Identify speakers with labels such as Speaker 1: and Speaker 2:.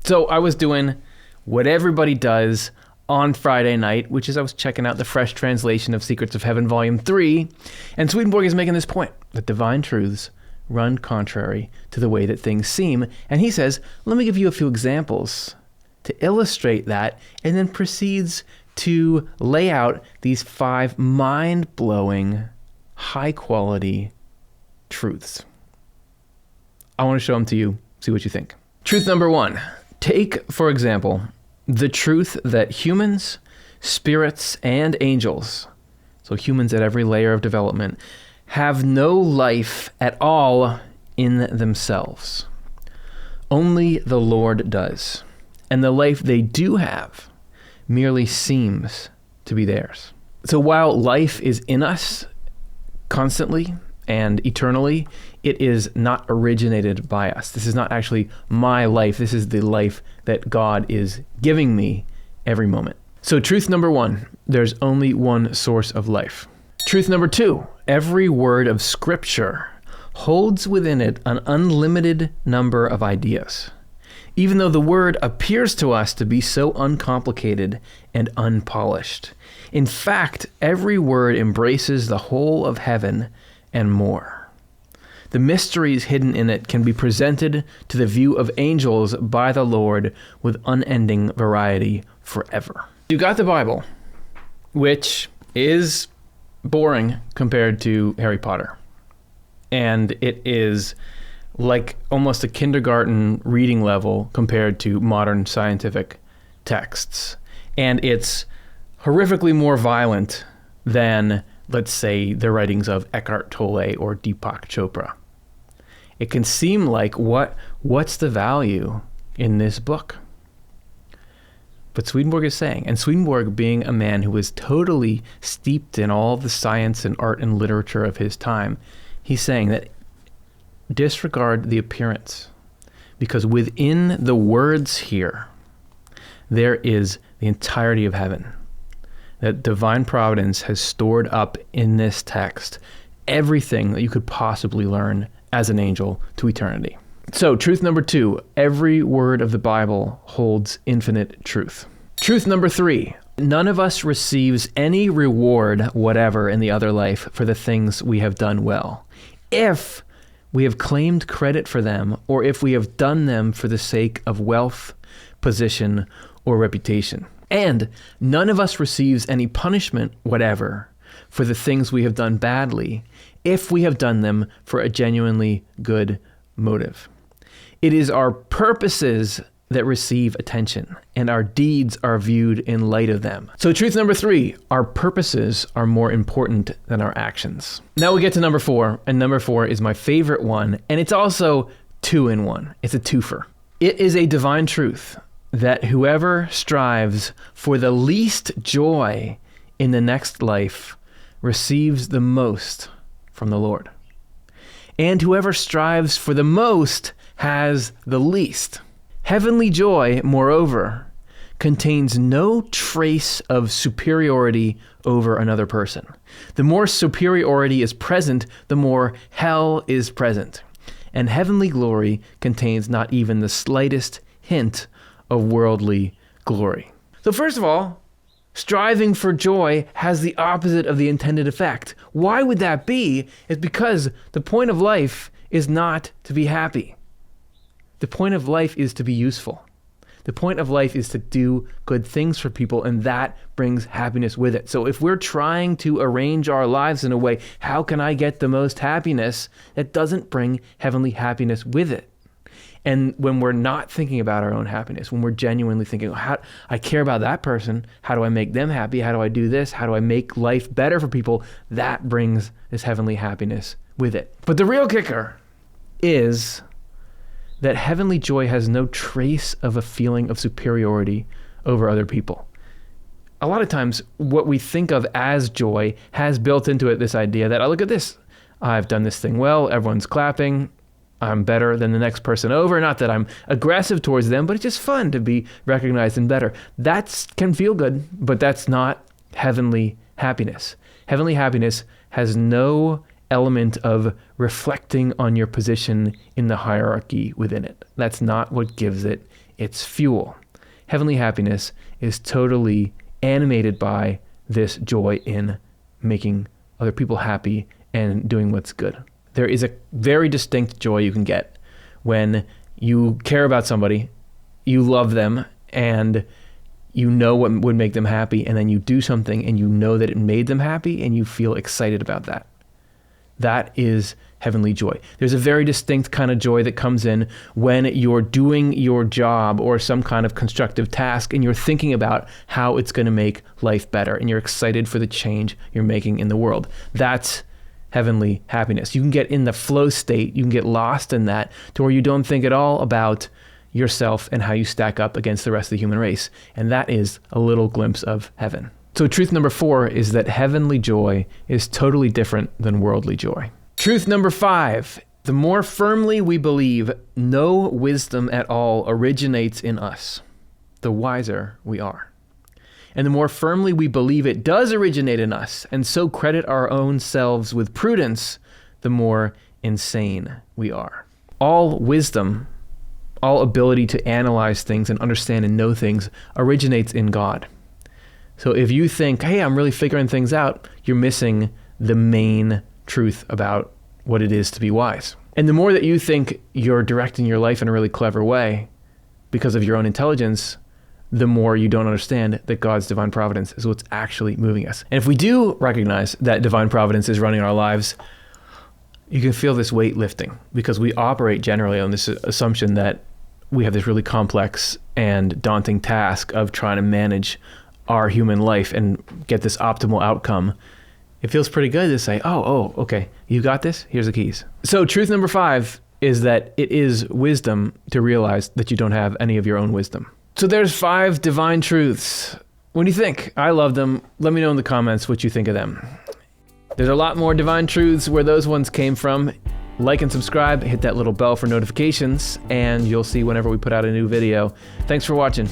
Speaker 1: So I was doing what everybody does on Friday night, which is I was checking out the fresh translation of Secrets of Heaven, Volume 3, and Swedenborg is making this point, that divine truths run contrary to the way that things seem. And he says, let me give you a few examples to illustrate that, and then proceeds to lay out these 5 mind-blowing, high-quality truths. I want to show them to you, see what you think. Truth number 1. Take, for example, the truth that humans, spirits, and angels, so humans at every layer of development, have no life at all in themselves. Only the Lord does. And the life they do have merely seems to be theirs. So while life is in us constantly and eternally, it is not originated by us. This is not actually my life. This is the life that God is giving me every moment. So truth number 1, there's only one source of life. Truth number 2, every word of Scripture holds within it an unlimited number of ideas, even though the word appears to us to be so uncomplicated and unpolished. In fact, every word embraces the whole of heaven and more. The mysteries hidden in it can be presented to the view of angels by the Lord with unending variety forever. You got the Bible, which is boring compared to Harry Potter. And it is like almost a kindergarten reading level compared to modern scientific texts. And it's horrifically more violent than, let's say, the writings of Eckhart Tolle or Deepak Chopra. It can seem like, what's the value in this book? But Swedenborg is saying, and Swedenborg being a man who was totally steeped in all the science and art and literature of his time, he's saying that disregard the appearance, because within the words here, there is the entirety of heaven. That divine providence has stored up in this text everything that you could possibly learn as an angel to eternity. So, truth number 2, every word of the Bible holds infinite truth. Truth number 3, none of us receives any reward whatever in the other life for the things we have done well, if we have claimed credit for them, or if we have done them for the sake of wealth, position, or reputation. And none of us receives any punishment whatever for the things we have done badly, if we have done them for a genuinely good motive. It is our purposes that receive attention, and our deeds are viewed in light of them. So truth number 3, our purposes are more important than our actions. Now we get to number 4, and number 4 is my favorite one, and it's also 2 in 1. It's a twofer. It is a divine truth that whoever strives for the least joy in the next life receives the most from the Lord. And whoever strives for the most has the least. Heavenly joy, moreover, contains no trace of superiority over another person. The more superiority is present, the more hell is present. And heavenly glory contains not even the slightest hint of worldly glory. So first of all, striving for joy has the opposite of the intended effect. Why would that be? It's because the point of life is not to be happy. The point of life is to be useful. The point of life is to do good things for people, and that brings happiness with it. So if we're trying to arrange our lives in a way, how can I get the most happiness? That doesn't bring heavenly happiness with it. And when we're not thinking about our own happiness, when we're genuinely thinking, how I care about that person, how do I make them happy? How do I do this? How do I make life better for people? That brings this heavenly happiness with it. But the real kicker is that heavenly joy has no trace of a feeling of superiority over other people. A lot of times, what we think of as joy has built into it this idea that, oh, look at this. I've done this thing well. Everyone's clapping. I'm better than the next person over. Not that I'm aggressive towards them, but it's just fun to be recognized and better. That can feel good, but that's not heavenly happiness. Heavenly happiness has no element of reflecting on your position in the hierarchy within it. That's not what gives it it's fuel. Heavenly happiness is totally animated by this joy in making other people happy and doing what's good. There is a very distinct joy you can get when you care about somebody, you love them, and you know what would make them happy, and then you do something and you know that it made them happy and you feel excited about that. That is heavenly joy. There's a very distinct kind of joy that comes in when you're doing your job or some kind of constructive task and you're thinking about how it's going to make life better and you're excited for the change you're making in the world. That's heavenly happiness. You can get in the flow state, you can get lost in that to where you don't think at all about yourself and how you stack up against the rest of the human race. And that is a little glimpse of heaven. So truth number 4 is that heavenly joy is totally different than worldly joy. Truth number 5, the more firmly we believe no wisdom at all originates in us, the wiser we are. And the more firmly we believe it does originate in us, and so credit our own selves with prudence, the more insane we are. All wisdom, all ability to analyze things and understand and know things originates in God. So if you think, hey, I'm really figuring things out, you're missing the main truth about what it is to be wise. And the more that you think you're directing your life in a really clever way because of your own intelligence, the more you don't understand that God's divine providence is what's actually moving us. And if we do recognize that divine providence is running our lives, you can feel this weight lifting because we operate generally on this assumption that we have this really complex and daunting task of trying to manage our human life and get this optimal outcome. It feels pretty good to say, okay, you got this? Here's the keys. So truth number 5 is that it is wisdom to realize that you don't have any of your own wisdom. So there's 5 divine truths. What do you think? I love them. Let me know in the comments what you think of them. There's a lot more divine truths where those ones came from. Like and subscribe, hit that little bell for notifications, and you'll see whenever we put out a new video. Thanks for watching.